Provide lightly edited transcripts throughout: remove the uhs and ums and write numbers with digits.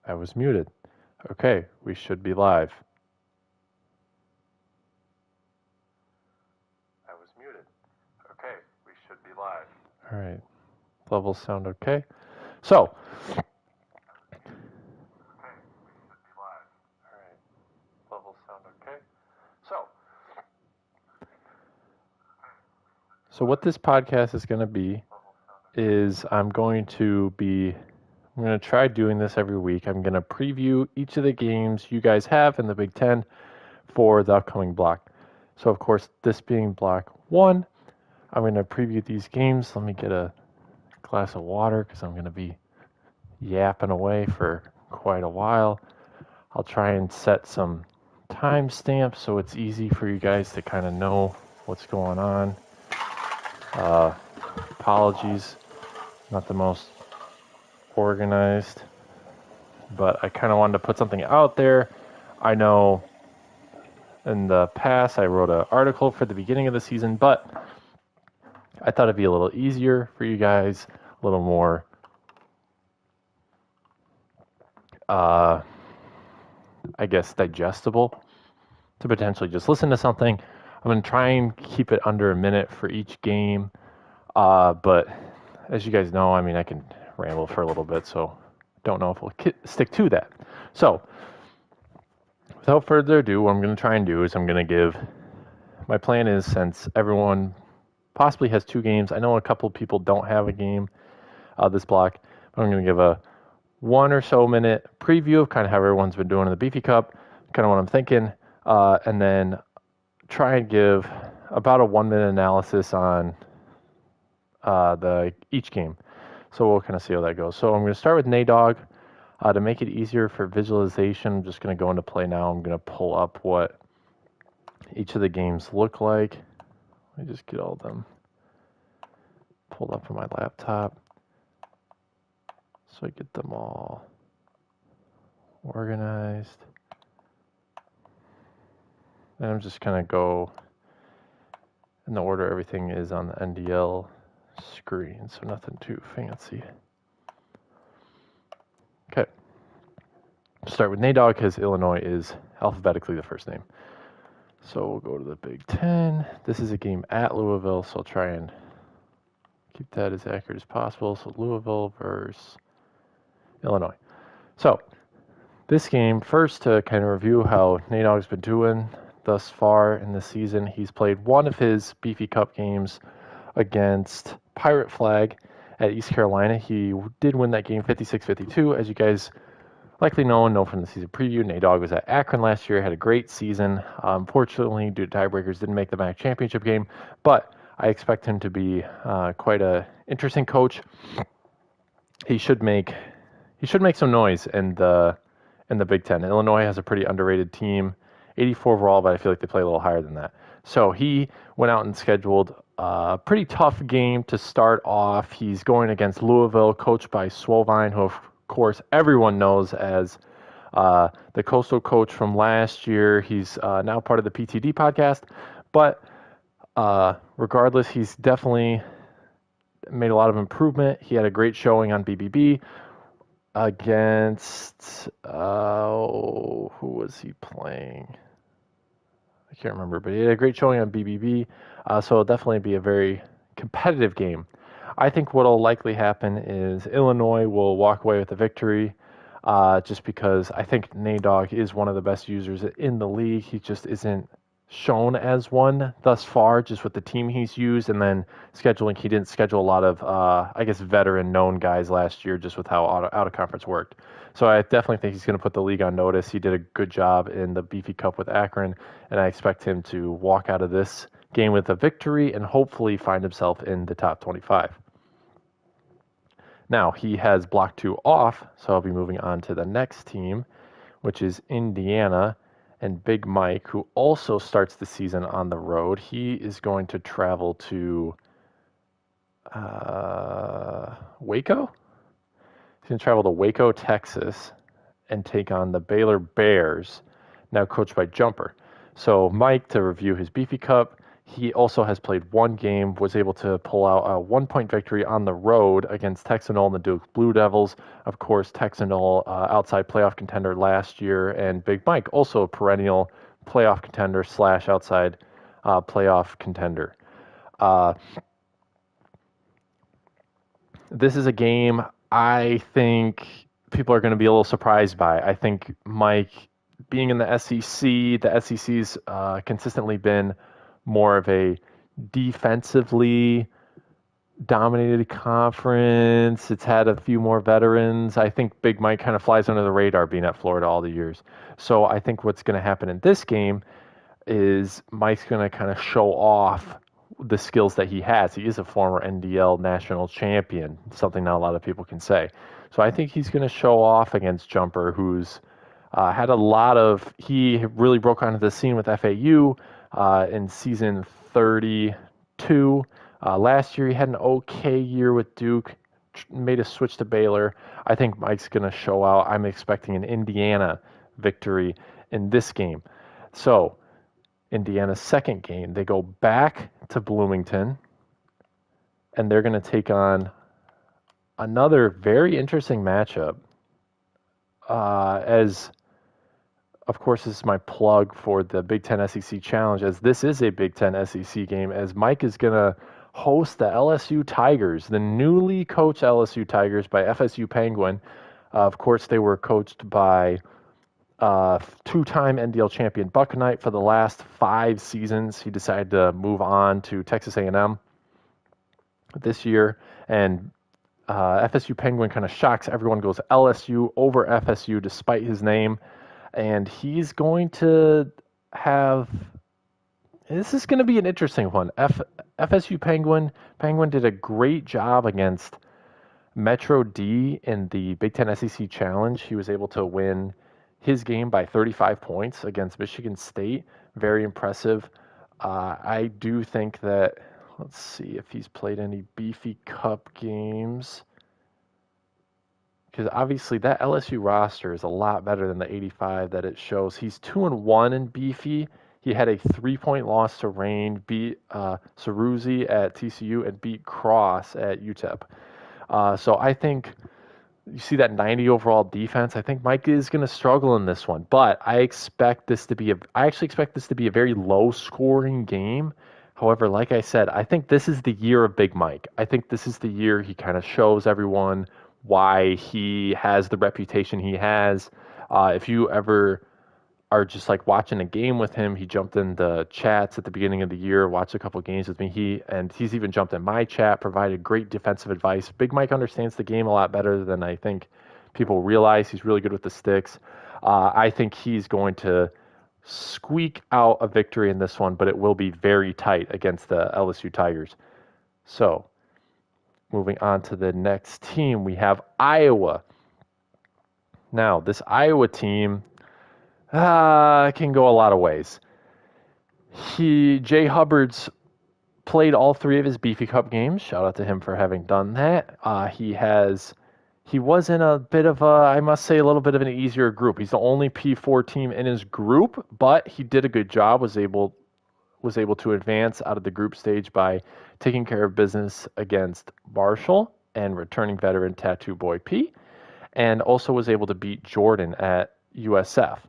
I was muted. Okay, we should be live. I was muted. Okay, we should be live. All right. Levels sound okay. So, So what this podcast is going to be is I'm going to try doing this every week. I'm going to preview each of the games you guys have in the Big Ten for the upcoming block. So of course, this being block 1, I'm going to preview these games. Let me get a glass of water because I'm going to be yapping away for quite a while. I'll try and set some timestamps so it's easy for you guys to kind of know what's going on. Apologies, not the most organized, but I kind of wanted to put something out there. I know in the past I wrote an article for the beginning of the season, but I thought it'd be a little easier for you guys, a little more I guess digestible to potentially just listen to something. I'm going to try and keep it under a minute for each game. But as you guys know, I mean, I can ramble for a little bit, so don't know if we'll stick to that. So, without further ado, what I'm going to try and do is I'm going to give, my plan is since everyone possibly has 2 games, I know a couple people don't have a game this block, but I'm going to give a 1 or so minute preview of kind of how everyone's been doing in the Beefy Cup, kind of what I'm thinking, and then try and give about a 1-minute analysis on each game. So we'll kind of see how that goes. So I'm going to start with NADOG. To make it easier for visualization, I'm just going to go into play now. I'm going to pull up what each of the games look like. Let me just get all of them pulled up on my laptop so I get them all organized. And I'm just going to go in the order everything is on the NDL screen, so nothing too fancy. Okay. Start with NADOG because Illinois is alphabetically the first name. So we'll go to the Big Ten. This is a game at Louisville, so I'll try and keep that as accurate as possible. So Louisville versus Illinois. So this game, first to kind of review how NADOG's been doing thus far in the season. He's played one of his Beefy Cup games against Pirate Flag at East Carolina. He did win that game 56-52. As you guys likely know from the season preview, NADOG was at Akron last year, had a great season. Unfortunately, due to tiebreakers, didn't make the MAC championship game, but I expect him to be quite a interesting coach. He should make some noise in the Big Ten. Illinois has a pretty underrated team, 84 overall, but I feel like they play a little higher than that. So he went out and scheduled a pretty tough game to start off. He's going against Louisville, coached by Swovine, who of course everyone knows as the Coastal coach from last year. He's now part of the PTD podcast, but regardless, he's definitely made a lot of improvement. He had a great showing on BBB against who was he playing? I can't remember, but he had a great showing on BBB, so it'll definitely be a very competitive game. I think what will likely happen is Illinois will walk away with a victory, just because I think NADOG is one of the best users in the league. He just isn't shown as one thus far, just with the team he's used, and then scheduling. He didn't schedule a lot of, I guess, veteran known guys last year, just with how out of conference worked. So I definitely think he's going to put the league on notice. He did a good job in the Beefy Cup with Akron, and I expect him to walk out of this game with a victory and hopefully find himself in the top 25. Now, he has block 2 off, so I'll be moving on to the next team, which is Indiana. And Big Mike, who also starts the season on the road, he is going to travel to Waco? He's going to travel to Waco, Texas, and take on the Baylor Bears, now coached by Jumper. So Mike, to review his Beefy Cup, He also has played one game, was able to pull out a 1-point victory on the road against Texanol and the Duke Blue Devils. Of course, Texanol, outside playoff contender last year, and Big Mike, also a perennial playoff contender / outside playoff contender. This is a game I think people are going to be a little surprised by. I think Mike, being in the SEC's consistently been more of a defensively dominated conference. It's had a few more veterans. I think Big Mike kind of flies under the radar being at Florida all the years. So I think what's going to happen in this game is Mike's going to kind of show off the skills that he has. He is a former NDL national champion, something not a lot of people can say. So I think he's going to show off against Jumper, who's had a lot of, he really broke onto the scene with FAU in season 32. Last year he had an okay year with Duke, made a switch to Baylor. I think Mike's going to show out. I'm expecting an Indiana victory in this game. So Indiana's second game, they go back to Bloomington, and they're going to take on another very interesting matchup. As, of course, this is my plug for the Big Ten SEC Challenge, as this is a Big Ten SEC game, as Mike is going to host the LSU Tigers, the newly coached LSU Tigers by FSU Penguin. Of course, they were coached by two-time NDL champion Buck Knight for the last 5 seasons. He decided to move on to Texas A&M this year, and FSU Penguin kind of shocks everyone, goes LSU over FSU despite his name, and he's going to have, this is going to be an interesting one. FSU Penguin did a great job against Metro D in the Big Ten SEC Challenge. He was able to win his game by 35 points against Michigan State. Very impressive. I do think that, let's see if he's played any Beefy Cup games, because obviously that LSU roster is a lot better than the 85 that it shows. He's 2-1 in Beefy. He had a 3-point loss to Rain, beat Ceruzzi at TCU, and beat Cross at UTEP. So I think you see that 90 overall defense. I think Mike is going to struggle in this one, but I actually expect this to be a very low scoring game. However, like I said, I think this is the year of Big Mike. I think this is the year he kind of shows everyone why he has the reputation he has. If you ever are just like watching a game with him, he jumped in the chats at the beginning of the year, watched a couple games with me. He's even jumped in my chat, provided great defensive advice. Big Mike understands the game a lot better than I think people realize. He's really good with the sticks. I think he's going to squeak out a victory in this one, but it will be very tight against the LSU Tigers. So, moving on to the next team, we have Iowa. Now, this Iowa team can go a lot of ways. Jay Hubbard's played all 3 of his Beefy Cup games. Shout out to him for having done that. He was in a bit of I must say, a little bit of an easier group. He's the only P4 team in his group, but he did a good job, was able to advance out of the group stage by taking care of business against Marshall and returning veteran Tattoo Boy P, and also was able to beat Jordan at USF.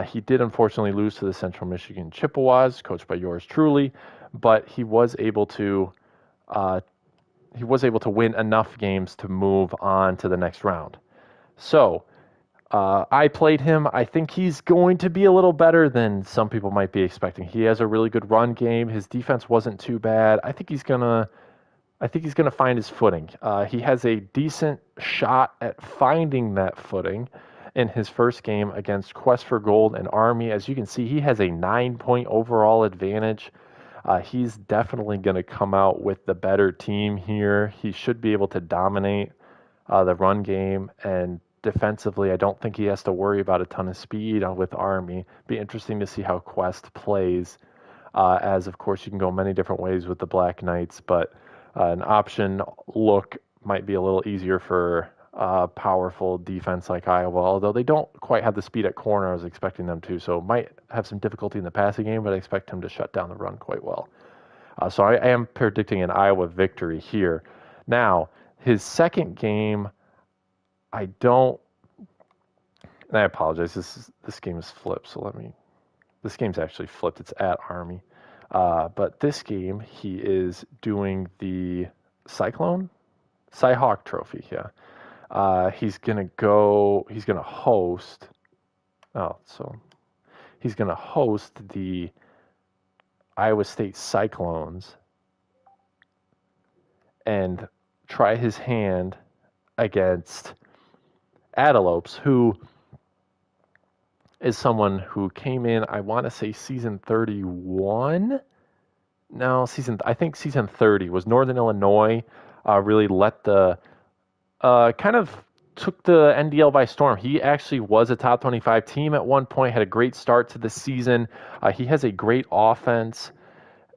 He did unfortunately lose to the Central Michigan Chippewas, coached by yours truly, but he was able to win enough games to move on to the next round. So I played him. I think he's going to be a little better than some people might be expecting. He has a really good run game. His defense wasn't too bad. I think he's gonna find his footing. He has a decent shot at finding that footing in his first game against Quest for Gold and Army. As you can see, he has a 9-point overall advantage. He's definitely going to come out with the better team here. He should be able to dominate the run game, and defensively, I don't think he has to worry about a ton of speed with Army. Be interesting to see how Quest plays, as of course you can go many different ways with the Black Knights, but an option look might be a little easier for powerful defense like Iowa, although they don't quite have the speed at corner I was expecting them to. So might have some difficulty in the passing game, but I expect him to shut down the run quite well. So I am predicting an Iowa victory here. Now, his second game, I don't, and I apologize, this game is flipped, so this game's actually flipped. It's at Army. But this game, he is doing the Cyhawk Trophy, yeah. He's going to host the Iowa State Cyclones and try his hand against Antelopes, who is someone who came in, I want to say season 31. No, I think season 30 was Northern Illinois. Really let the kind of took the NDL by storm. He actually was a top 25 team at one point, had a great start to the season. He has a great offense.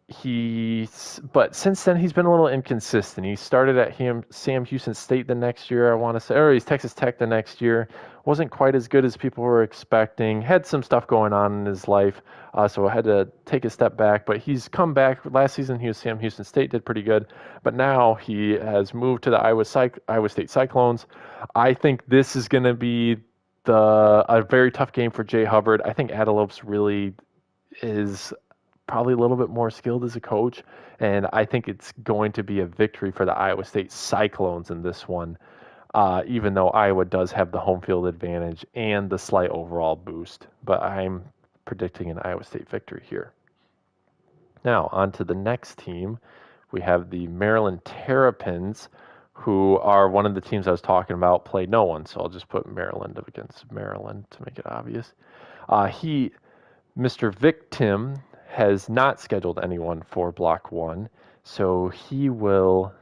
But since then he's been a little inconsistent. He started at Sam Houston State the next year, I want to say, or he's Texas Tech the next year. Wasn't quite as good as people were expecting. Had some stuff going on in his life, so I had to take a step back. But he's come back. Last season he was Sam Houston State, did pretty good. But now he has moved to the Iowa State Cyclones. I think this is going to be a very tough game for Jay Hubbard. I think Antelopes really is probably a little bit more skilled as a coach, and I think it's going to be a victory for the Iowa State Cyclones in this one, even though Iowa does have the home field advantage and the slight overall boost. But I'm predicting an Iowa State victory here. Now, on to the next team. We have the Maryland Terrapins, who are one of the teams I was talking about, play no one, so I'll just put Maryland up against Maryland to make it obvious. Mr. Victim, has not scheduled anyone for Block 1, so he will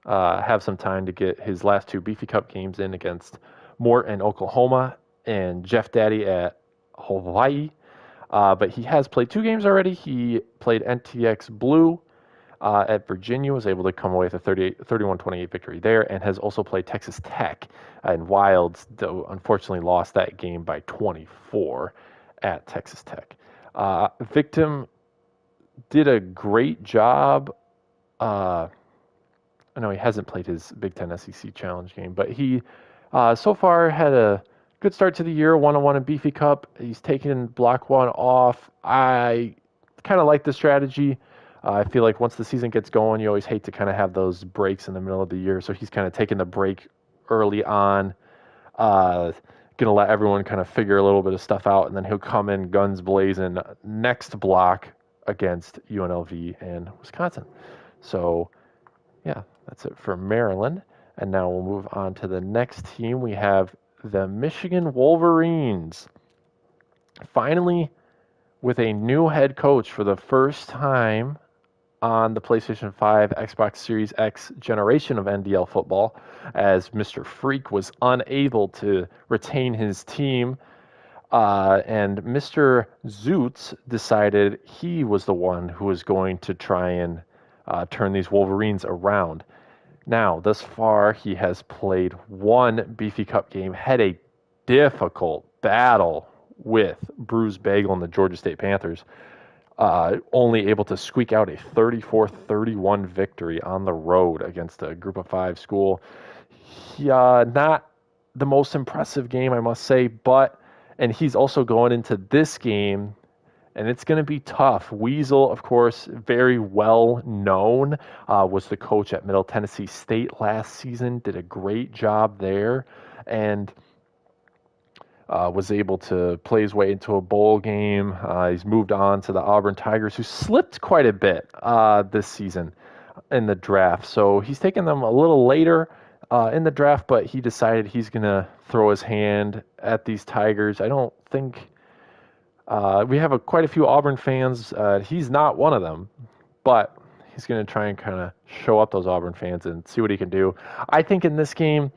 have some time to get his last two Beefy Cup games in against Mort in Oklahoma and Jeff Daddy at Hawaii. But he has played two games already. He played NTX Blue at Virginia, was able to come away with a 31-28 victory there, and has also played Texas Tech and Wilds, though unfortunately lost that game by 24 at Texas Tech. Victim did a great job. I know he hasn't played his Big Ten SEC Challenge game, but he so far had a good start to the year, 1-1 in Beefy Cup. He's taken Block 1 off. I kind of like the strategy. I feel like once the season gets going, you always hate to kind of have those breaks in the middle of the year, so he's kind of taking the break early on. Going to let everyone kind of figure a little bit of stuff out, and then he'll come in guns blazing next block against UNLV and Wisconsin. So, yeah, that's it for Maryland. And now we'll move on to the next team. We have the Michigan Wolverines. Finally, with a new head coach for the first time on the PlayStation 5 Xbox Series X generation of NDL football, as Mr. Freak was unable to retain his team, and Mr. Zoots decided he was the one who was going to try and turn these Wolverines around. Now, thus far, he has played one Beefy Cup game, had a difficult battle with Bruce Bagel and the Georgia State Panthers, only able to squeak out a 34-31 victory on the road against a Group of 5 school. Not the most impressive game, I must say, and he's also going into this game, and it's going to be tough. Weasel, of course, very well known, was the coach at Middle Tennessee State last season, did a great job there, and was able to play his way into a bowl game. He's moved on to the Auburn Tigers, who slipped quite a bit this season in the draft. So he's taken them a little later in the draft, but he decided he's going to throw his hand at these Tigers. I don't think we have quite a few Auburn fans. He's not one of them, but he's going to try and kind of show up those Auburn fans and see what he can do. I think in this game,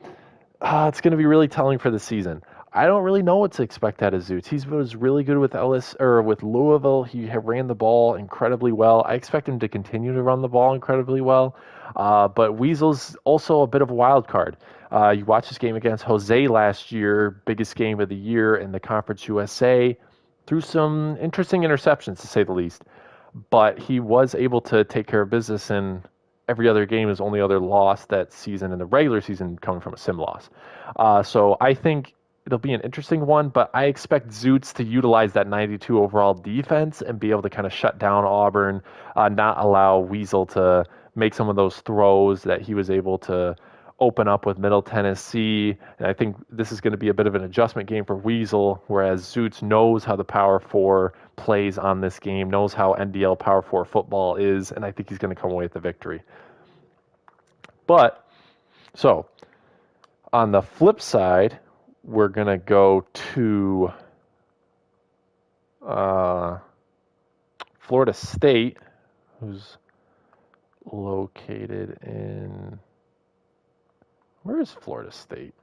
it's going to be really telling for the season. I don't really know what to expect out of Zoots. He was really good with with Louisville. He ran the ball incredibly well. I expect him to continue to run the ball incredibly well. But Weasel's also a bit of a wild card. You watch this game against Jose last year, biggest game of the year in the Conference USA, threw some interesting interceptions, to say the least. But he was able to take care of business in every other game. His only other loss that season in the regular season coming from a sim loss. So I think it'll be an interesting one, but I expect Zoots to utilize that 92 overall defense and be able to kind of shut down Auburn, not allow Weasel to make some of those throws that he was able to open up with Middle Tennessee. And I think this is going to be a bit of an adjustment game for Weasel, whereas Zoots knows how the Power 4 plays on this game, knows how NDL Power 4 football is, and I think he's going to come away with the victory. But, so, on the flip side, we're going to go to Florida State, who's located in... Where is Florida State?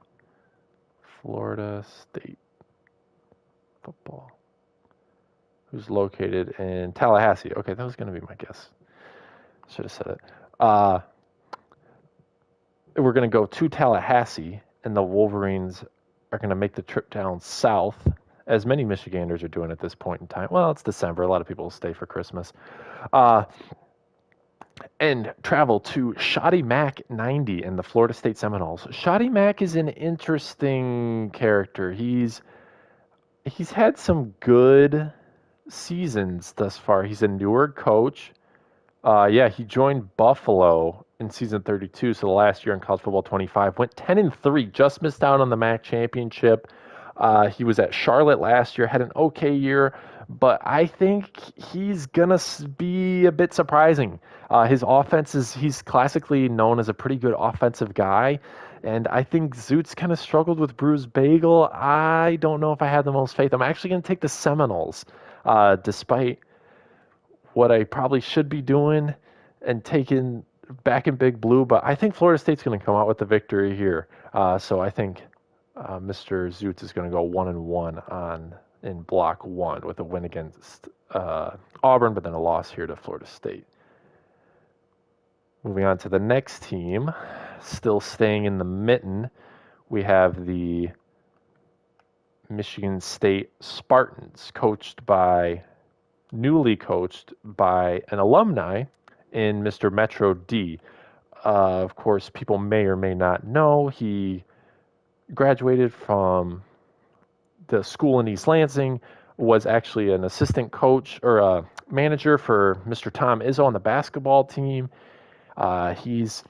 Florida State football. Who's located in Tallahassee. Okay, that was going to be my guess. Should have said it. We're going to go to Tallahassee, and the Wolverines are going to make the trip down south, as many Michiganders are doing at this point in time. Well, it's December. A lot of people will stay for Christmas. And travel to Shoddy Mac 90 and the Florida State Seminoles. Shoddy Mac is an interesting character. He's had some good seasons thus far. He's a newer coach. He joined Buffalo in season 32, so the last year in college football 25. Went 10-3, just missed out on the MAC championship. He was at Charlotte last year, had an okay year, but I think he's going to be a bit surprising. His offense he's classically known as a pretty good offensive guy, and I think Zoots kind of struggled with Bruce Bagel. I don't know if I have the most faith. I'm actually going to take the Seminoles, despite what I probably should be doing and taking back in Big Blue, but I think Florida State's going to come out with the victory here. So I think Mr. Zoots is going to go 1-1 in Block 1 with a win against Auburn, but then a loss here to Florida State. Moving on to the next team, still staying in the mitten, we have the Michigan State Spartans, newly coached by an alumni in Mr. Metro D. Of course, people may or may not know he graduated from the school in East Lansing, was actually an assistant coach or a manager for Mr. Tom Izzo on the basketball team. His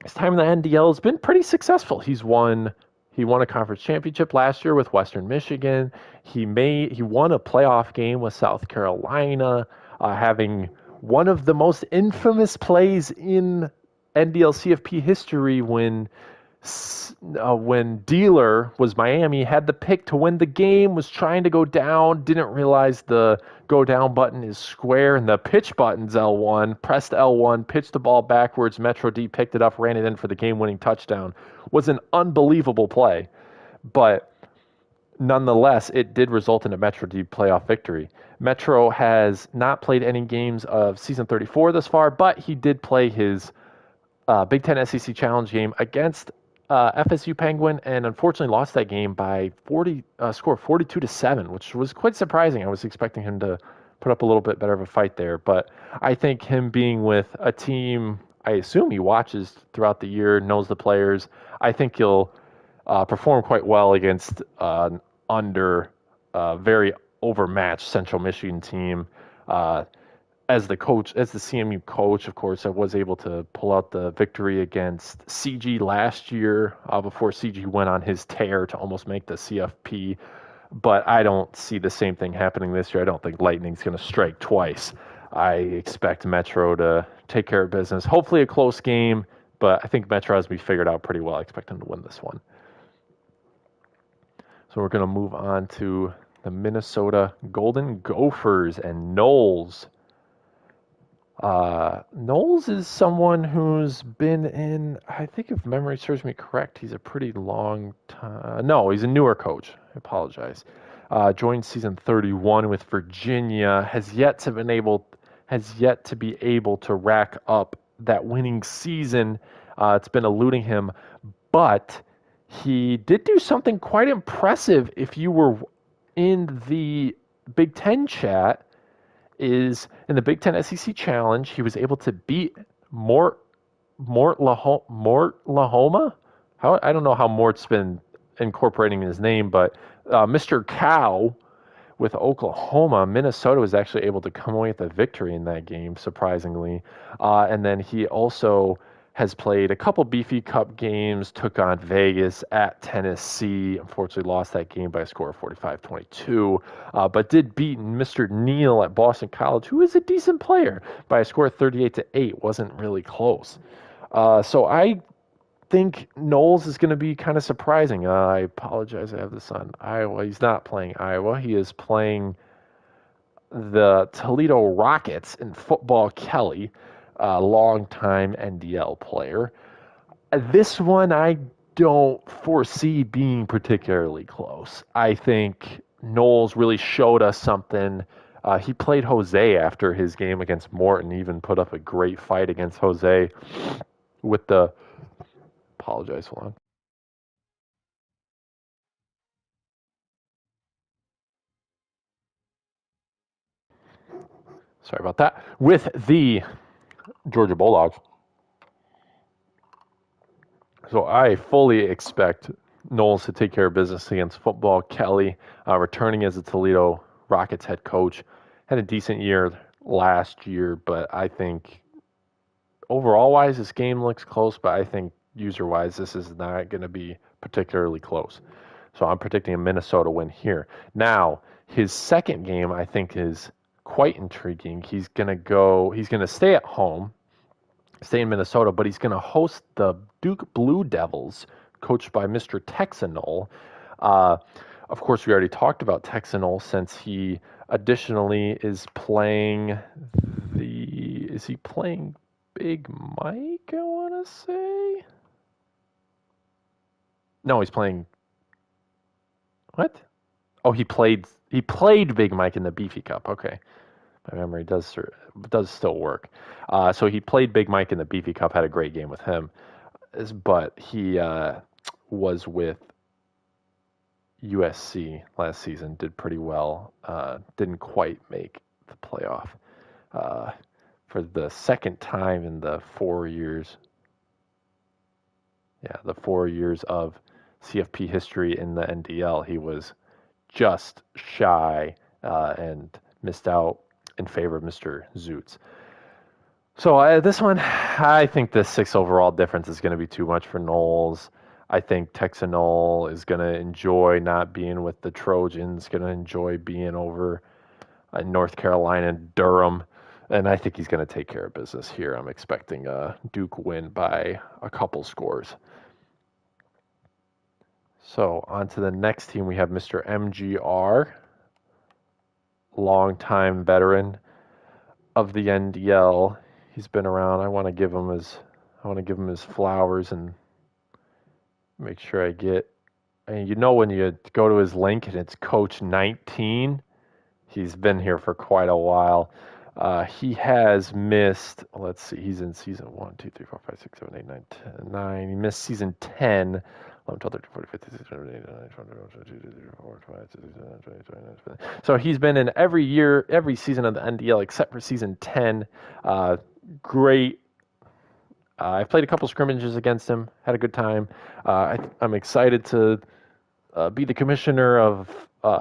time in the NDL has been pretty successful. He won a conference championship last year with Western Michigan. He won a playoff game with South Carolina, having one of the most infamous plays in NDL CFP history when Dealer was Miami, had the pick to win the game, was trying to go down, didn't realize the go down button is square and the pitch button's L1, pressed L1, pitched the ball backwards, Metro D picked it up, ran it in for the game-winning touchdown. Was an unbelievable play, but nonetheless, it did result in a Metro D playoff victory. Metro has not played any games of Season 34 thus far, but he did play his Big Ten SEC Challenge game against FSU Penguin, and unfortunately lost that game by score 42-7, which was quite surprising. I was expecting him to put up a little bit better of a fight there, but I think him being with a team, I assume he watches throughout the year, knows the players, I think he'll perform quite well against an very overmatched Central Michigan team. As the CMU coach, of course, I was able to pull out the victory against CG last year before CG went on his tear to almost make the CFP. But I don't see the same thing happening this year. I don't think Lightning's going to strike twice. I expect Metro to take care of business. Hopefully a close game, but I think Metro has me figured out pretty well. I expect them to win this one. So we're going to move on to the Minnesota Golden Gophers and Knowles. Knowles is someone who's been in, I think if memory serves me correct, he's a pretty long time. No, he's a newer coach. I apologize. Joined season 31 with Virginia, has yet to be able to rack up that winning season. It's been eluding him, but he did do something quite impressive if you were in the Big Ten chat. Is in the Big Ten SEC Challenge, he was able to beat Mort Lahoma. I don't know how Mort's been incorporating his name, but Mr. Cow with Oklahoma. Minnesota was actually able to come away with a victory in that game, surprisingly. And then he also has played a couple Beefy Cup games, took on Vegas at Tennessee. Unfortunately, lost that game by a score of 45-22, but did beat Mr. Neal at Boston College, who is a decent player, by a score of 38-8. Wasn't really close. So I think Knowles is going to be kind of surprising. I apologize. I have this on Iowa. He's not playing Iowa. He is playing the Toledo Rockets in football. Kelly, a longtime NDL player. This one I don't foresee being particularly close. I think Knowles really showed us something. He played Jose after his game against Morton, even put up a great fight against Jose with the... Apologize, hold on. Sorry about that. With the Georgia Bulldogs. So I fully expect Knowles to take care of business against football. Kelly, returning as a Toledo Rockets head coach, had a decent year last year, but I think overall-wise, this game looks close, but I think user-wise, this is not going to be particularly close. So I'm predicting a Minnesota win here. Now, his second game, I think, is quite intriguing. He's going to stay at home, stay in Minnesota, but he's going to host the Duke Blue Devils, coached by Mr. Texanol. Of course, we already talked about Texanol since he additionally is playing is he playing Big Mike, I want to say? No, he's playing... What? Oh, he played Big Mike in the Beefy Cup. Okay. My memory does still work. So he played Big Mike in the Beefy Cup, had a great game with him. But he was with USC last season, did pretty well. Didn't quite make the playoff. For the second time in the 4 years. Yeah, the 4 years of CFP history in the NDL, he was just shy and missed out in favor of Mr. Zoots. So this one, I think the 6 overall difference is going to be too much for Knowles. I think Texanol is going to enjoy not being with the Trojans, going to enjoy being over in North Carolina, Durham. And I think he's going to take care of business here. I'm expecting a Duke win by a couple scores. So on to the next team, we have Mr. MGR, longtime veteran of the NDL. He's been around. I want to give him his flowers and make sure I get. And when you go to his link and it's Coach 19, he's been here for quite a while. He has missed, let's see, he's in season 1, 2, 3, 4, 5, 6, 7, 8, 9, 10, 9. He missed season 10, 11, 12, 13, 14, 15, 16, 17, 18, 19, 20, 21, 22, 23, 24, 25, 26, 27, 28. So he's been in every season of the NDL except for season 10. Great. I've played a couple scrimmages against him, had a good time. I'm excited to be the commissioner of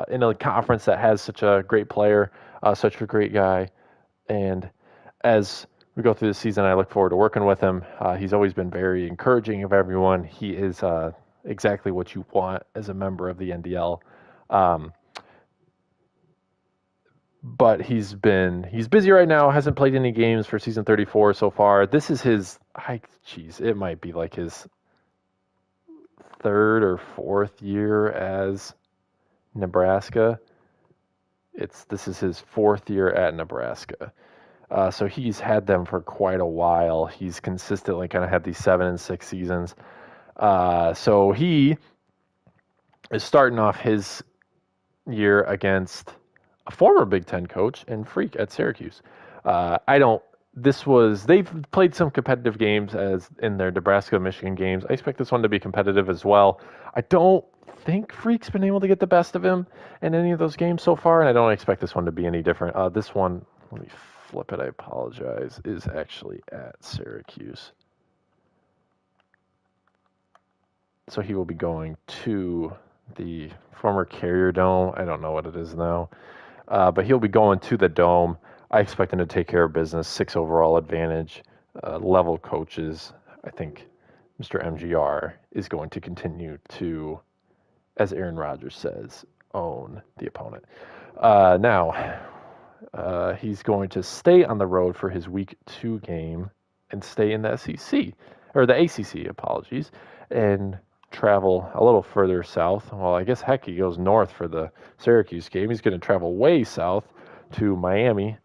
in a conference that has such a great player, such a great guy. And as we go through the season, I look forward to working with him. He's always been very encouraging of everyone. He is exactly what you want as a member of the NDL. But he's busy right now, hasn't played any games for season 34 so far. This is it might be like his 3rd or 4th year as Nebraska. This is his 4th year at Nebraska. So he's had them for quite a while. He's consistently kind of had these 7 and 6 seasons. So he is starting off his year against a former Big Ten coach and Freak at Syracuse. I don't they've played some competitive games as in their Nebraska-Michigan games. I expect this one to be competitive as well. I don't think Freak's been able to get the best of him in any of those games so far, and I don't expect this one to be any different. This one, let me flip it, I apologize, is actually at Syracuse. So he will be going to the former Carrier Dome. I don't know what it is now. But he'll be going to the Dome. I expect him to take care of business. 6 overall advantage. Level coaches. I think Mr. MGR is going to continue to, as Aaron Rodgers says, own the opponent. Now, he's going to stay on the road for his week 2 game and stay in the SEC, or the ACC, apologies, and travel a little further south. Well, I guess, heck, he goes north for the Syracuse game. He's going to travel way south to Miami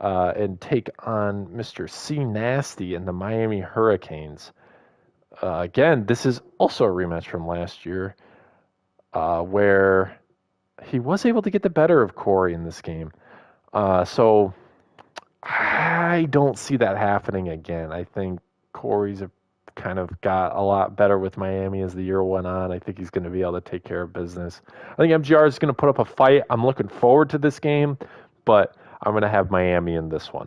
and take on Mr. C. Nasty and the Miami Hurricanes. Again, this is also a rematch from last year where he was able to get the better of Corey in this game. So I don't see that happening again. I think Corey's kind of got a lot better with Miami as the year went on. I think he's going to be able to take care of business. I think MGR is going to put up a fight. I'm looking forward to this game, but I'm going to have Miami in this one.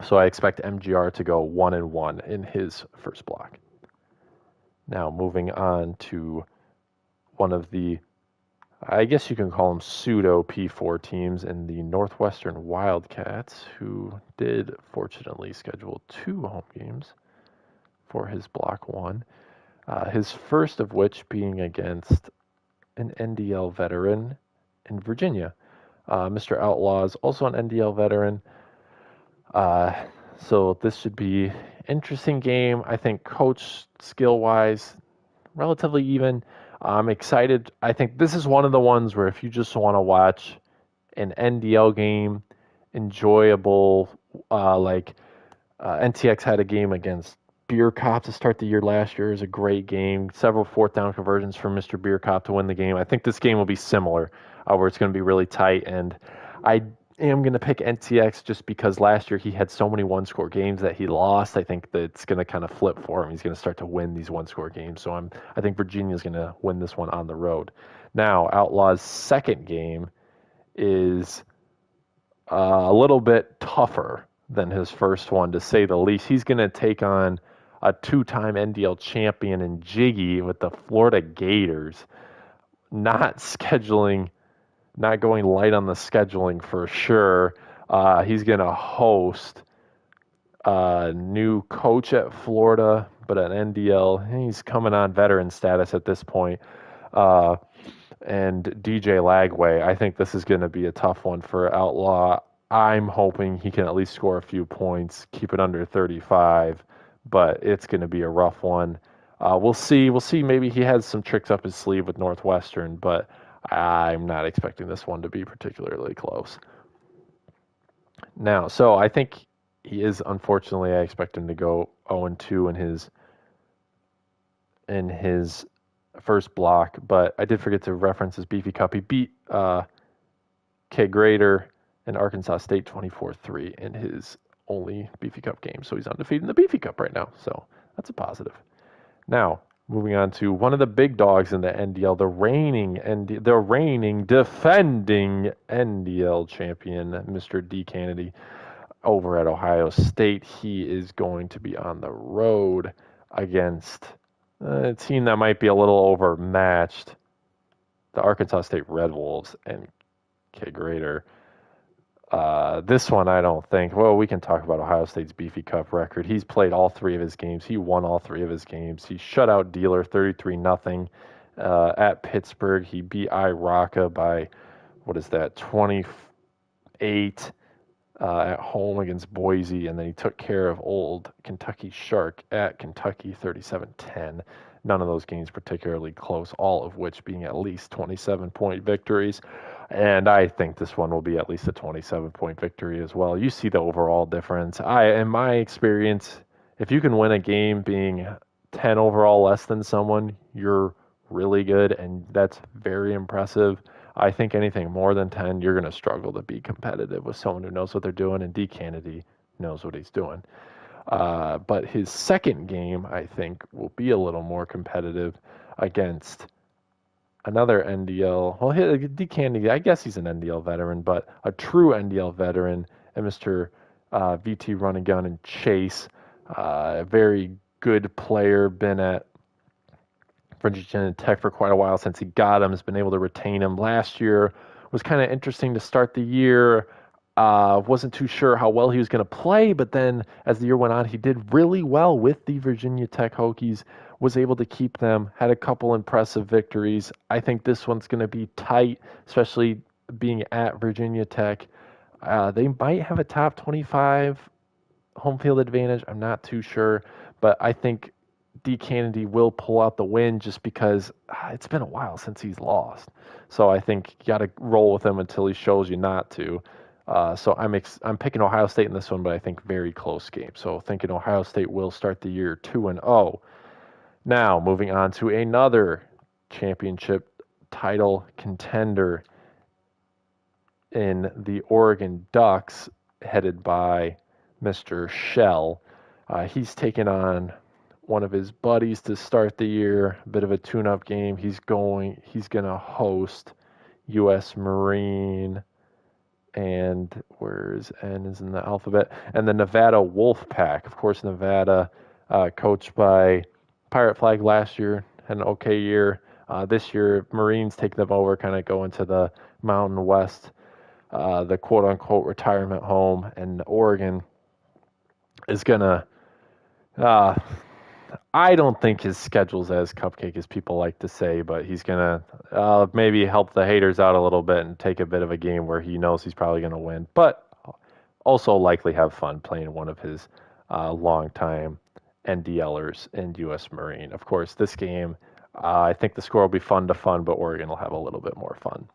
So I expect MGR to go 1-1 in his first block. Now moving on to one of the, I guess you can call them pseudo P4 teams in the Northwestern Wildcats, who did fortunately schedule 2 home games for his block 1. His first of which being against an NDL veteran in Virginia. Mr. Outlaw is also an NDL veteran. So this should be an interesting game. I think coach skill-wise, relatively even. I'm excited. I think this is one of the ones where if you just want to watch an NDL game, enjoyable, NTX had a game against Beer Cop to start the year last year. Is a great game. Several 4th down conversions from Mr. Beer Cop to win the game. I think this game will be similar, where it's going to be really tight. And I am going to pick NTX just because last year he had so many 1-score games that he lost. I think that it's going to kind of flip for him. He's going to start to win these 1-score games. So I think Virginia's going to win this one on the road. Now, Outlaw's second game is a little bit tougher than his first one, to say the least. He's going to take on a 2-time NDL champion in Jiggy with the Florida Gators. Not going light on the scheduling for sure. He's going to host a new coach at Florida, but an NDL. He's coming on veteran status at this point. And DJ Lagway. I think this is going to be a tough one for Outlaw. I'm hoping he can at least score a few points, keep it under 35, but it's going to be a rough one. We'll see. Maybe he has some tricks up his sleeve with Northwestern, but I'm not expecting this one to be particularly close. Now, so I think he is, unfortunately, I expect him to go 0-2 in his first block, but I did forget to reference his Beefy Cup. He beat K. Grader and Arkansas State 24-3 in his only Beefy Cup game. So he's undefeated in the Beefy Cup right now. So that's a positive. Now, moving on to one of the big dogs in the NDL, the reigning, defending NDL champion, Mr. D. Kennedy, over at Ohio State. He is going to be on the road against a team that might be a little overmatched, the Arkansas State Red Wolves and K. Grader. This one, I don't think. Well, we can talk about Ohio State's Beefy Cup record. He's played all 3 of his games. He won all 3 of his games. He shut out Dealer 33-0 at Pittsburgh. He beat Iraka by, 28 at home against Boise, and then he took care of old Kentucky Shark at Kentucky 37-10. None of those games particularly close, all of which being at least 27-point victories. And I think this one will be at least a 27-point victory as well. You see the overall difference. In my experience, if you can win a game being 10 overall less than someone, you're really good, and that's very impressive. I think anything more than 10, you're going to struggle to be competitive with someone who knows what they're doing, and D. Kennedy knows what he's doing. But his second game, I think, will be a little more competitive against another NDL. Well, D Candy, I guess he's an NDL veteran, but a true NDL veteran, and Mr. VT Run and Gun and Chase, a very good player, been at Virginia Tech for quite a while since he got him, has been able to retain him. Last year was kind of interesting to start the year. Wasn't too sure how well he was going to play, but then as the year went on, he did really well with the Virginia Tech Hokies, was able to keep them, had a couple impressive victories. I think this one's going to be tight, especially being at Virginia Tech. They might have a top 25 home field advantage. I'm not too sure, but I think D. Kennedy will pull out the win just because it's been a while since he's lost. So I think you got to roll with him until he shows you not to. So I'm picking Ohio State in this one, but I think very close game. So thinking Ohio State will start the year 2-0. Now moving on to another championship title contender in the Oregon Ducks, headed by Mr. Shell. He's taken on one of his buddies to start the year, a bit of a tune-up game. He's going to host U.S. Marine, and where's N is in the alphabet, and the Nevada Wolfpack. Of course, Nevada, coached by Pirate Flag last year, had an okay year. This year, Marines take them over, kind of go into the Mountain West, the quote-unquote retirement home, and Oregon is going to I don't think his schedule's as cupcake as people like to say, but he's going to maybe help the haters out a little bit and take a bit of a game where he knows he's probably going to win, but also likely have fun playing one of his longtime NDLers in U.S. Marine. Of course, this game, I think the score will be fun, but Oregon will have a little bit more fun.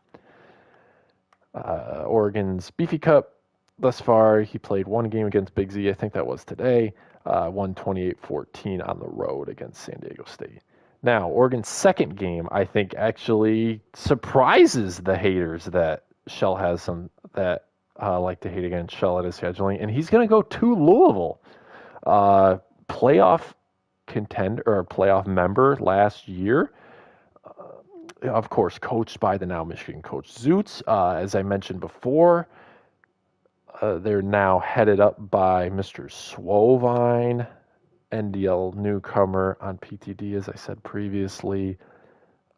Oregon's Beefy Cup, thus far, he played one game against Big Z. I think that was today. Won 28-14 on the road against San Diego State. Now, Oregon's second game, I think, actually surprises the haters that Shell has some that like to hate against Shell at his scheduling, and he's going to go to Louisville. Playoff contender or playoff member last year. Of course, coached by the now Michigan coach Zoots. As I mentioned before, they're now headed up by Mr. Swovine, NDL newcomer on PTD, as I said previously.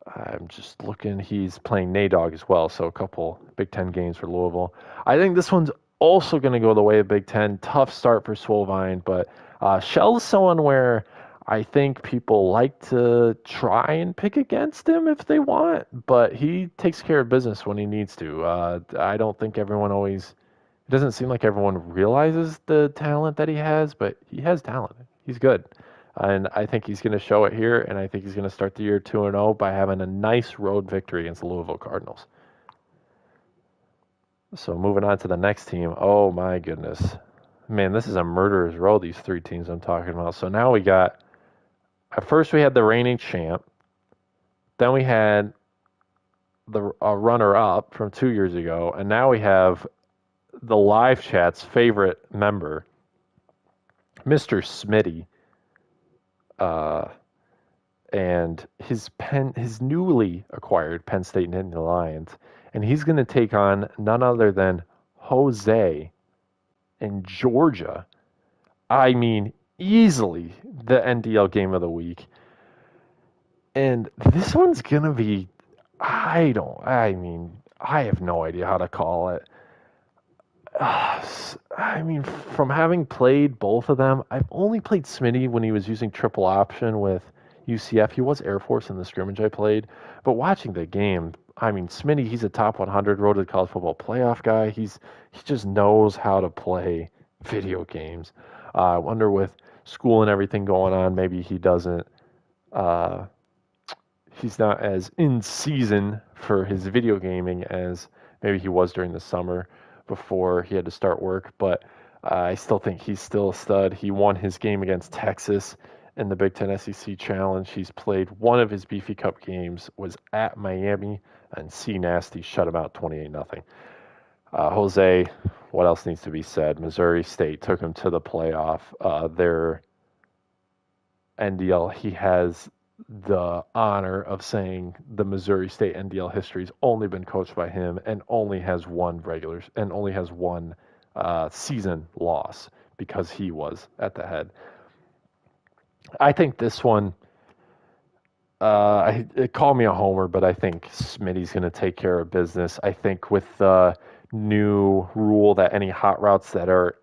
I'm just looking. He's playing NADOG as well, so a couple Big Ten games for Louisville. I think this one's also going to go the way of Big Ten. Tough start for Swovine, but Shell's someone where I think people like to try and pick against him if they want, but he takes care of business when he needs to. I don't think everyone always... It doesn't seem like everyone realizes the talent that he has, but he has talent. He's good. And I think he's going to show it here, and I think he's going to start the year 2-0 by having a nice road victory against the Louisville Cardinals. So moving on to the next team. Oh, my goodness. Man, this is a murderer's row, these three teams I'm talking about. So now we got... At first we had the reigning champ. Then we had the runner-up from 2 years ago. And now we have the live chat's favorite member, Mr. Smitty, and his newly acquired Penn State Nittany Lions, and he's going to take on none other than Jose in Georgia. I mean, easily the NDL game of the week, and this one's going to be, I have no idea how to call it. I mean, from having played both of them, I've only played Smitty when he was using triple option with UCF. He was Air Force in the scrimmage I played. But watching the game, I mean, Smitty, he's a top 100 road to college football playoff guy. He just knows how to play video games. I wonder with school and everything going on, maybe he doesn't. He's not as in season for his video gaming as maybe he was during the summer before he had to start work, but I still think he's still a stud. He won his game against Texas in the Big Ten SEC Challenge. He's played one of his Beefy Cup games, was at Miami, and C Nasty shut him out 28-0. Jose, what else needs to be said? Missouri State took him to the playoff. Their NDL, he has the honor of saying the Missouri State NDL history's only been coached by him and only has one season loss because he was at the head. I think this one, it called me a homer, but I think Smitty's going to take care of business. I think with the new rule that any hot routes that are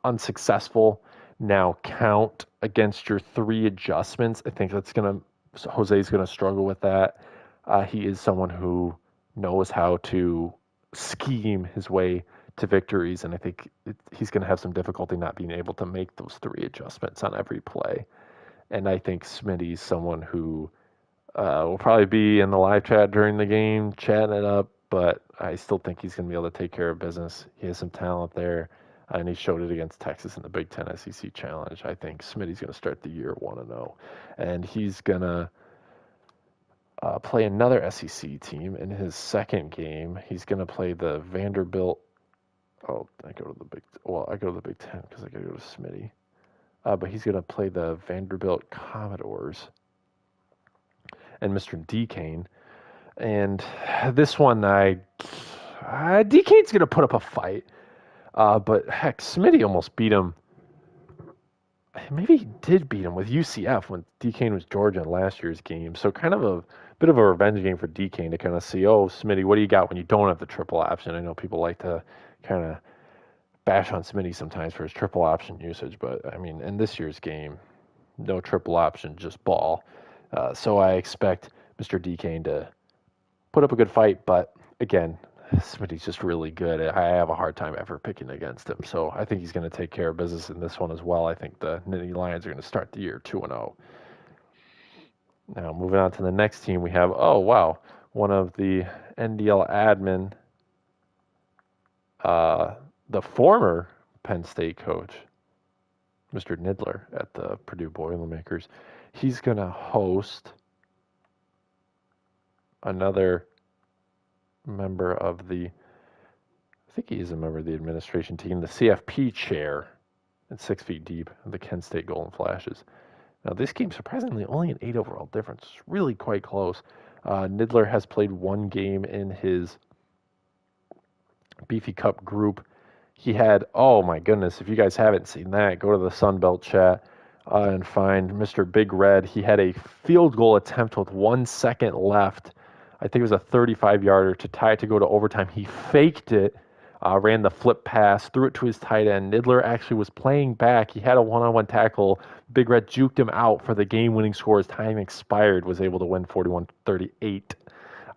unsuccessful now count against your 3 adjustments, I think Jose's going to struggle with that. He is someone who knows how to scheme his way to victories, and I think he's going to have some difficulty not being able to make those 3 adjustments on every play. And I think Smitty's someone who will probably be in the live chat during the game, chatting it up, but I still think he's going to be able to take care of business. He has some talent there, and he showed it against Texas in the Big Ten SEC Challenge. I think Smitty's going to start the year 1-0, and he's going to play another SEC team in his second game. He's going to play the Vanderbilt. Oh, I go to the Big Ten because I got to go to Smitty. But he's going to play the Vanderbilt Commodores and Mr. DeCane. And this one, DeCane's going to put up a fight. But heck, Smitty almost beat him. Maybe he did beat him with UCF when DeCane was Georgia in last year's game. So kind of a bit of a revenge game for DeCane to kind of see, oh, Smitty, what do you got when you don't have the triple option? I know people like to kind of bash on Smitty sometimes for his triple option usage, but I mean, in this year's game, no triple option, just ball. So I expect Mr. DeCane to put up a good fight, but again, Smitty's just really good. I have a hard time ever picking against him, so I think he's going to take care of business in this one as well. I think the Nittany Lions are going to start the year 2-0. Now, moving on to the next team, we have, one of the NDL admin, the former Penn State coach, Mr. Nidler at the Purdue Boilermakers. He's going to host another member of I think he is a member of the administration team, the CFP chair at 6 feet deep, the Kent State Golden Flashes. Now, this game, surprisingly, only an 8 overall difference. It's really quite close. Nidler has played 1 game in his Beefy Cup group. He had, oh my goodness, if you guys haven't seen that, go to the Sunbelt chat and find Mr. Big Red. He had a field goal attempt with 1 second left. I think it was a 35-yarder to tie it to go to overtime. He faked it, ran the flip pass, threw it to his tight end. Nidler actually was playing back. He had a one-on-one tackle. Big Red juked him out for the game-winning score as time expired, was able to win 41-38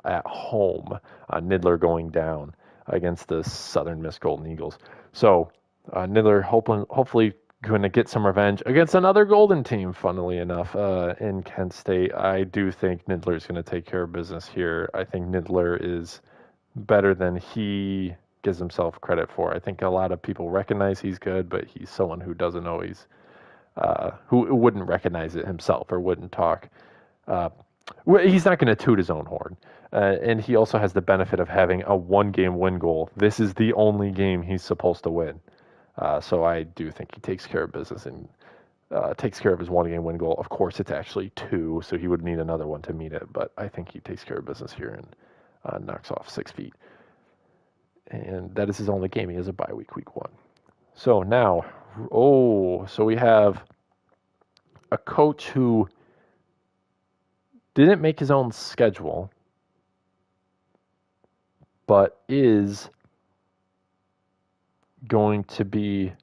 at home. Nidler going down against the Southern Miss Golden Eagles. So Nidler hopefully going to get some revenge against another Golden team, funnily enough, in Kent State. I do think Nidler is going to take care of business here. I think Nidler is better than he gives himself credit for. I think a lot of people recognize he's good, but he's someone who doesn't always, who wouldn't recognize it himself or wouldn't talk. He's not going to toot his own horn. And he also has the benefit of having a 1-game win goal. This is the only game he's supposed to win. So I do think he takes care of business and takes care of his 1-game win goal. Of course, it's actually 2, so he would need another one to meet it. But I think he takes care of business here and knocks off 6 feet. And that is his only game. He has a bye week 1. So now, so we have a coach who didn't make his own schedule, but is going to be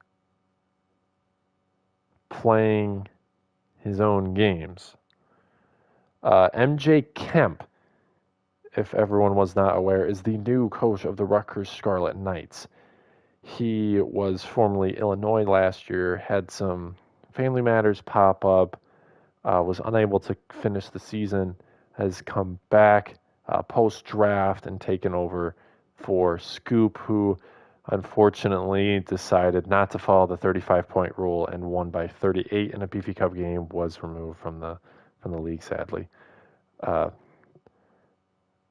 playing his own games. MJ Kemp, if everyone was not aware, is the new coach of the Rutgers Scarlet Knights. He was formerly Illinois last year, had some family matters pop up, was unable to finish the season, has come back post-draft and taken over for Scoop, who unfortunately decided not to follow the 35-point rule and won by 38 in a Beefy Cup game, was removed from the league, sadly.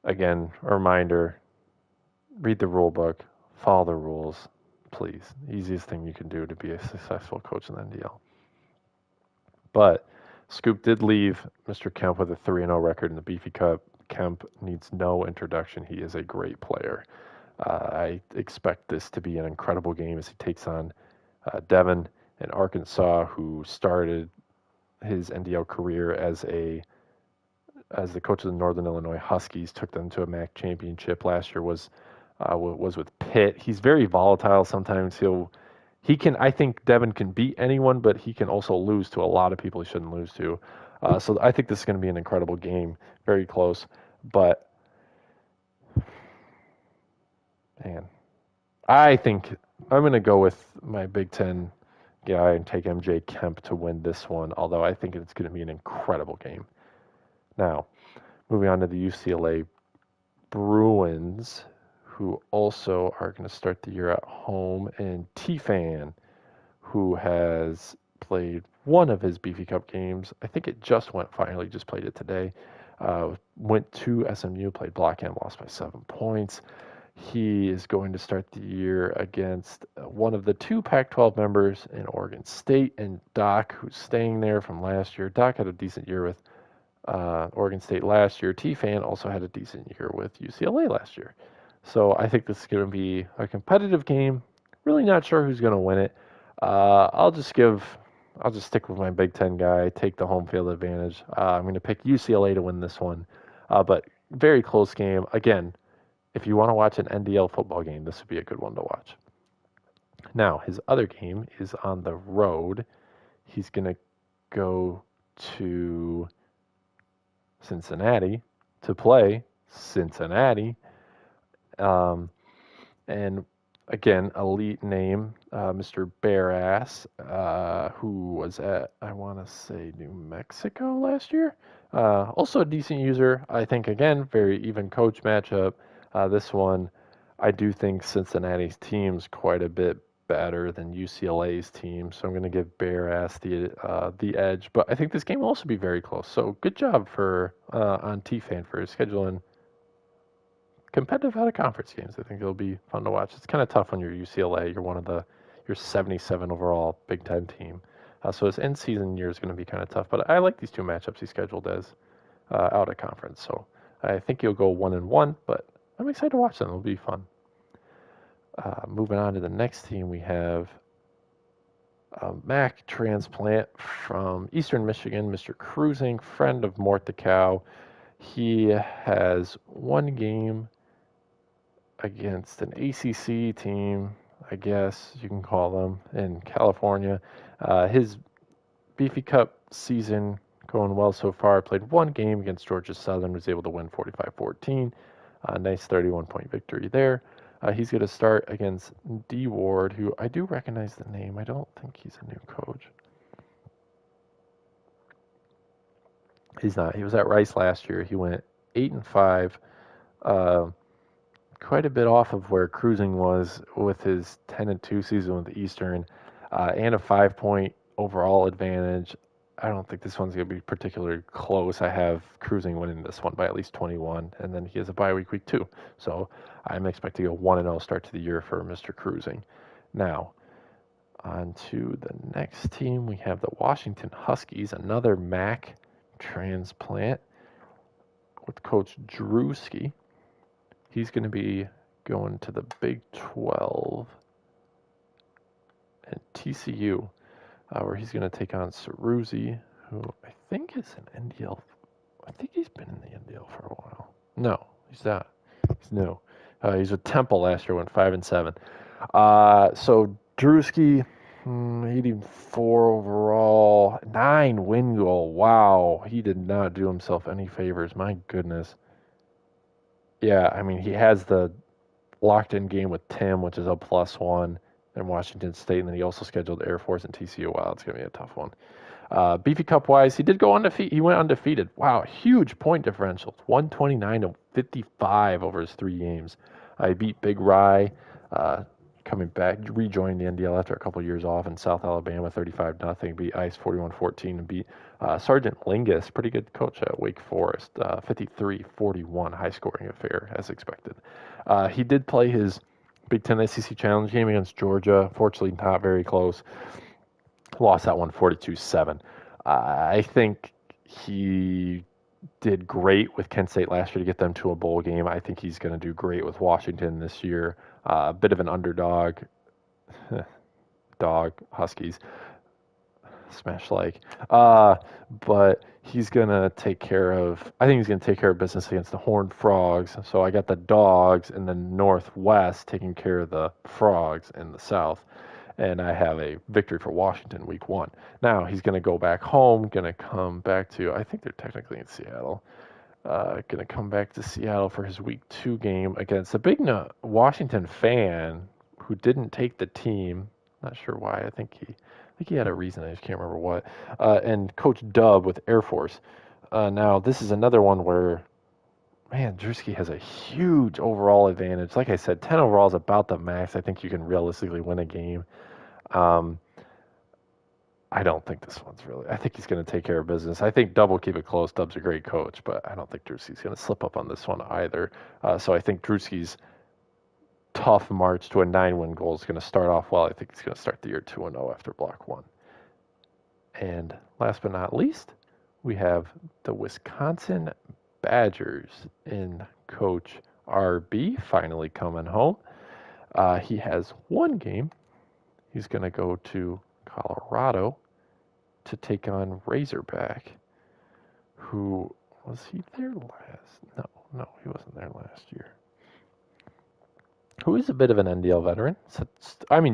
Again, a reminder, read the rule book, follow the rules, please. Easiest thing you can do to be a successful coach in the NDL. But Scoop did leave Mr. Kemp with a 3-0 record in the Beefy Cup. Kemp needs no introduction. He is a great player. I expect this to be an incredible game as he takes on Devin in Arkansas, who started his NDL career as the coach of the Northern Illinois Huskies, took them to a MAC championship. Last year was with Pitt. He's very volatile. Sometimes I think Devin can beat anyone, but he can also lose to a lot of people he shouldn't lose to. So I think this is going to be an incredible game, very close. But man, I think I'm going to go with my Big Ten guy and take MJ Kemp to win this one, although I think it's going to be an incredible game. Now, moving on to the UCLA Bruins, who also are going to start the year at home, and T-Fan, who has played one of his Beefy Cup games. I think it just finally just played it today. Went to SMU, played Blackham, lost by 7 points. He is going to start the year against one of the 2 Pac-12 members in Oregon State, and Doc, who's staying there from last year. Doc had a decent year with Oregon State last year. T-Fan also had a decent year with UCLA last year. So I think this is going to be a competitive game. Really not sure who's going to win it. I'll just stick with my Big Ten guy, take the home field advantage. I'm going to pick UCLA to win this one. But very close game. Again, if you want to watch an NDL football game, this would be a good one to watch. Now, his other game is on the road. He's going to go to Cincinnati to play Cincinnati. And again, elite name, Mr. Bearass, who was at, I want to say, New Mexico last year. Also a decent user. I think, again, very even coach matchup. This one, I do think Cincinnati's team's quite a bit better than UCLA's team, so I'm going to give Bearass the edge. But I think this game will also be very close. So good job on T-Fan for scheduling competitive out-of-conference games. I think it'll be fun to watch. It's kind of tough when you're UCLA. You're 77 overall Big Ten team. So his in-season year is going to be kind of tough. But I like these 2 matchups he scheduled as out-of-conference. So I think he'll go 1-1, but I'm excited to watch them. It'll be fun. Moving on to the next team, we have a MAC transplant from Eastern Michigan, Mr. Cruising, friend of Mort the Cow. He has 1 game against an ACC team, I guess you can call them, in California. His Beefy Cup season going well so far. Played 1 game against Georgia Southern, was able to win 45-14. Nice 31-point victory there. He's going to start against D. Ward, who I do recognize the name. I don't think he's a new coach. He's not. He was at Rice last year. He went 8-5. Quite a bit off of where Cruising was with his 10-2 season with Eastern, and a 5-point overall advantage. I don't think this one's going to be particularly close. I have Cruising winning this one by at least 21, and then he has a bye week 2. So I'm expecting a 1-0 start to the year for Mr. Cruising. Now, on to the next team. We have the Washington Huskies, another MAC transplant with Coach Drewski. He's going to be going to the Big 12 and TCU, where he's going to take on Ceruzzi, who I think is an NDL. I think he's been in the NDL for a while. No, he's not. He's new. He's with Temple last year, went 5-7. So Drewski, 84 overall, 9 win goal. Wow, he did not do himself any favors. My goodness. Yeah, I mean, he has the locked-in game with Tim, which is a +1 in Washington State, and then he also scheduled Air Force and TCU. Wow, it's going to be a tough one. Beefy Cup-wise, he did go undefeated. He went undefeated. Wow, huge point differential. 129-55 over his 3 games. He beat Big Rye, coming back, rejoining the NDL after a couple of years off in South Alabama, 35-0, beat Ice 41-14, and beat Sergeant Lingus, pretty good coach at Wake Forest, 53-41, high-scoring affair, as expected. He did play his Big Ten SEC Challenge game against Georgia, fortunately not very close. Lost that one 42-7. I think he did great with Kent State last year to get them to a bowl game. I think he's going to do great with Washington this year. A bit of an underdog. Dog, Huskies. Smash like. But he's going to take care of, I think he's going to take care of business against the Horned Frogs. So I got the Dogs in the Northwest taking care of the Frogs in the South. And I have a victory for Washington week 1. Now he's going to go back home, going to come back to, I think they're technically in Seattle, going to come back to Seattle for his week 2 game against a big Washington fan who didn't take the team. Not sure why. I think he had a reason. I just can't remember what. And Coach Dub with Air Force. Now this is another one where, man, Drewski has a huge overall advantage. Like I said, 10 overall is about the max. I think you can realistically win a game. I don't think this one's really. I think he's going to take care of business. I think Dub will keep it close. Dub's a great coach, but I don't think Drewski's going to slip up on this one either. So I think Drewski's tough march to a 9-win goal is going to start off well. I think he's going to start the year 2-0 after block 1. And last but not least, we have the Wisconsin Badgers in Coach RB finally coming home. He has one game. He's going to go to Colorado to take on Razorback, who, was he there last? No, he wasn't there last year. Who is a bit of an NDL veteran.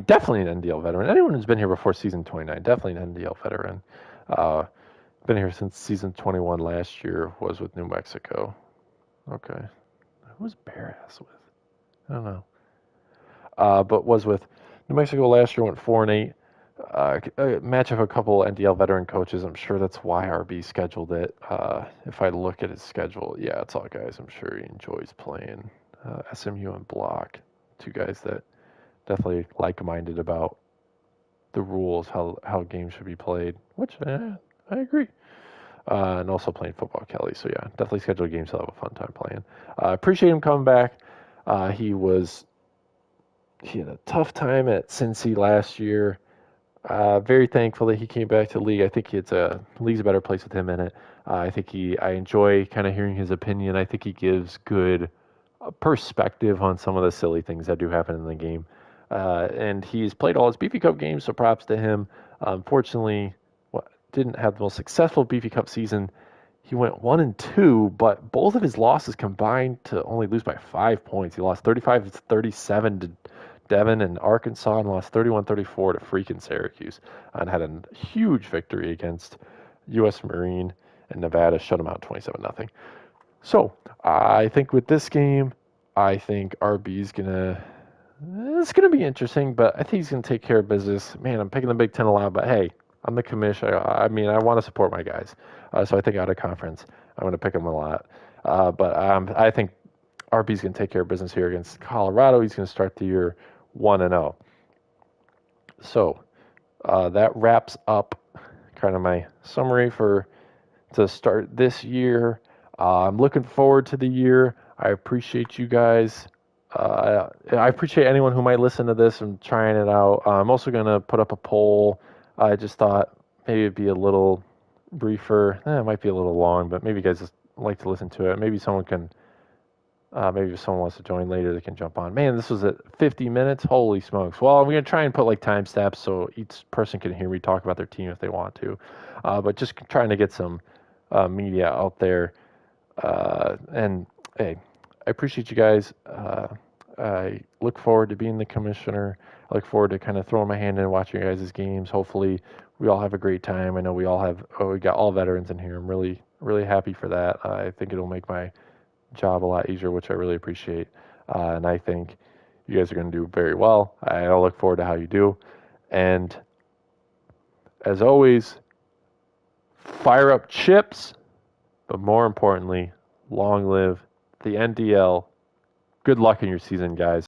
Definitely an NDL veteran. Anyone who's been here before season 29, definitely an NDL veteran. Been here since season 21 last year, was with New Mexico. Okay. Who was Bearass with? I don't know. But was with New Mexico last year, went 4-8. Match of a couple NDL veteran coaches. I'm sure that's why RB scheduled it. If I look at his schedule, yeah, it's all guys I'm sure he enjoys playing. SMU and Block, 2 guys that definitely like-minded about the rules, how games should be played, which I agree. And also playing football, Kelly. So yeah, definitely schedule games he'll have a fun time playing. Appreciate him coming back. He had a tough time at Cincy last year. Very thankful that he came back to the league. I think the league's a better place with him in it. I enjoy kind of hearing his opinion. I think he gives good perspective on some of the silly things that do happen in the game. And he's played all his Beefy Cup games, so props to him. Unfortunately, didn't have the most successful Beefy Cup season. He went 1-2, but both of his losses combined to only lose by 5 points. He lost 35-37 to Devon and Arkansas, and lost 31-34 to freaking Syracuse, and had a huge victory against U.S. Marine and Nevada, shut him out 27-0. So I think with this game, I think RB's it's gonna be interesting, but I think he's gonna take care of business. Man, I'm picking the Big Ten a lot, but hey, I'm the commission. I want to support my guys, so I think out of conference, I'm gonna pick them a lot. But I think RB's gonna take care of business here against Colorado. He's gonna start the year 1-0. So that wraps up kind of my summary to start this year. I'm looking forward to the year. I appreciate you guys. I appreciate anyone who might listen to this and trying it out. I'm also going to put up a poll. I just thought maybe it'd be a little briefer. It might be a little long, but maybe you guys just like to listen to it. Maybe someone can, maybe if someone wants to join later, they can jump on. Man, this was at 50 minutes. Holy smokes. Well, I'm going to try and put like time steps so each person can hear me talk about their team if they want to. But just trying to get some media out there. And hey, I appreciate you guys. I look forward to being the commissioner. I look forward to kind of throwing my hand in and watching your guys' games. Hopefully we all have a great time. I know we got all veterans in here. I'm really, really happy for that. I think it'll make my job a lot easier, which I really appreciate. And I think you guys are going to do very well. I look forward to how you do. And as always, fire up chips, but more importantly, long live the NDL. Good luck in your season, guys.